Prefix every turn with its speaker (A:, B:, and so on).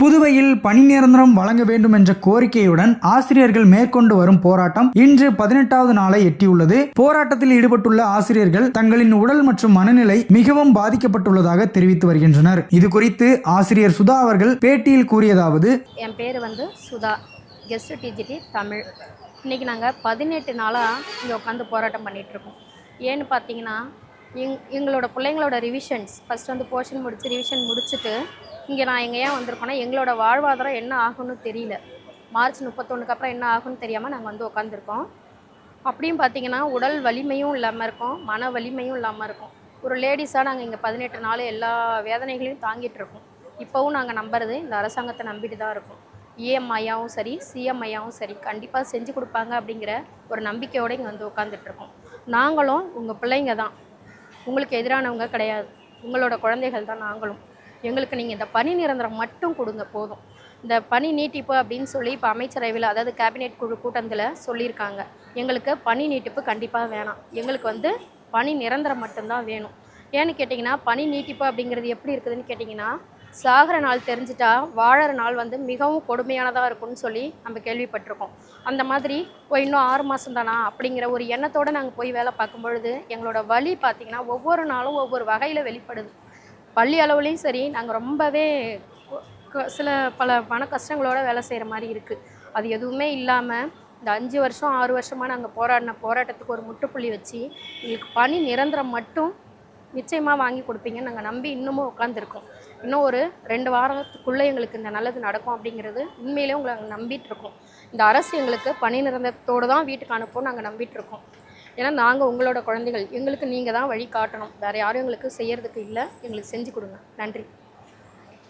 A: புதுவையில் பணி நிரந்தரம் வழங்க வேண்டும் என்ற கோரிக்கையுடன் ஆசிரியர்கள் மேற்கொண்டு வரும் போராட்டம் இன்று 18வது நாளை எட்டியுள்ளது. போராட்டத்தில் ஈடுபட்டுள்ள ஆசிரியர்கள் தங்களின் உடல் மற்றும் மனநிலை மிகவும் பாதிக்கப்பட்டுள்ளதாக தெரிவித்து வருகின்றனர். இது குறித்து ஆசிரியர் சுதா அவர்கள் பேட்டியில் கூறியதாவது:
B: என் பேர் சுதா, கெஸ்ட் டிஜிடி தமிழ். இன்னைக்கு நாங்கள் 18 நாளாக இங்கே உட்காந்து போராட்டம் பண்ணிட்டு இருக்கோம். ஏன்னு பார்த்தீங்கன்னா, எங்களோட பிள்ளைங்களோட ரிவிஷன்ஸ் ஃபஸ்ட் போர்ஷன் முடிச்சு ரிவிஷன் முடிச்சுட்டு இங்கே நான் ஏன் வந்திருக்கோன்னா, எங்களோட வாழ்வாதாரம் என்ன ஆகும்னு தெரியல. மார்ச் 31க்கு அப்புறம் என்ன ஆகும்னு தெரியாமல் நாங்கள் உட்காந்துருக்கோம். அப்படியும் பார்த்தீங்கன்னா, உடல் வலிமையும் இல்லாமல் இருக்கும், மன வலிமையும் இல்லாமல் இருக்கும். ஒரு லேடிஸாக நாங்கள் இங்கே 18 நாள் எல்லா வேதனைகளையும் தாங்கிட்டு இருக்கோம். இப்போவும் நாங்கள் நம்புறது இந்த அரசாங்கத்தை நம்பிட்டு தான் இருக்கோம். EM ஐயாவும் சரி, CM ஐயாவும் சரி கண்டிப்பாக செஞ்சு கொடுப்பாங்க அப்படிங்கிற ஒரு நம்பிக்கையோடு இங்கே உட்காந்துட்ருக்கோம். நாங்களும் உங்கள் பிள்ளைங்க தான், உங்களுக்கு எதிரானவங்க கிடையாது. உங்களோட குழந்தைகள் தான் நாங்களும். எங்களுக்கு நீங்கள் இந்த பணி நிரந்தரம் மட்டும் கொடுங்க போதும். இந்த பணி நீட்டிப்பு அப்படின்னு சொல்லி இப்போ அமைச்சரவையில், அதாவது கேபினெட் குழு கூட்டத்தில் சொல்லியிருக்காங்க. எங்களுக்கு பணி நீட்டிப்பு கண்டிப்பாக வேணாம். எங்களுக்கு பணி நிரந்தரம் மட்டும்தான் வேணும். ஏன்னு கேட்டிங்கன்னா, பணி நீட்டிப்பு அப்படிங்கிறது எப்படி இருக்குதுன்னு கேட்டிங்கன்னா, சாகிற நாள் தெரிஞ்சிட்டா வாழற நாள் மிகவும் கொடுமையானதாக இருக்கும்னு சொல்லி நம்ம கேள்விப்பட்டிருக்கோம். அந்த மாதிரி இன்னும் 6 மாதம் தானா அப்படிங்கிற ஒரு எண்ணத்தோடு நாங்கள் போய் வேலை பார்க்கும்பொழுது எங்களோட வலி பார்த்திங்கன்னா ஒவ்வொரு நாளும் ஒவ்வொரு வகையில் வெளிப்படுது. பள்ளி அளவுலேயும் சரி, நாங்கள் ரொம்பவே பல பண கஷ்டங்களோடு வேலை செய்கிற மாதிரி இருக்குது. அது எதுவுமே இல்லாமல் இந்த 5 வருஷம் 6 வருஷமாக நாங்கள் போராட்டத்துக்கு ஒரு முற்றுப்புள்ளி வச்சு எங்களுக்கு பணி நிரந்தரம் மட்டும் நிச்சயமாக வாங்கி கொடுப்பீங்கன்னு நாங்கள் நம்பி இன்னமும் உட்காந்துருக்கோம். இன்னும் ஒரு 2 வாரத்துக்குள்ளே எங்களுக்கு இந்த நல்லது நடக்கும் அப்படிங்கிறது உண்மையிலே உங்களை நாங்கள் நம்பிட்டுருக்கோம். இந்த அரசு எங்களுக்கு பணி நிரந்தரத்தோடு தான் வீட்டுக்கு அனுப்போம் நாங்கள் நம்பிட்டுருக்கோம். ஏன்னா நாங்கள் உங்களோட குழந்தைகள், எங்களுக்கு நீங்கள் தான் வழி காட்டணும். வேறு யாரும் எங்களுக்கு செய்கிறதுக்கு இல்லை. எங்களுக்கு செஞ்சு கொடுங்க. நன்றி.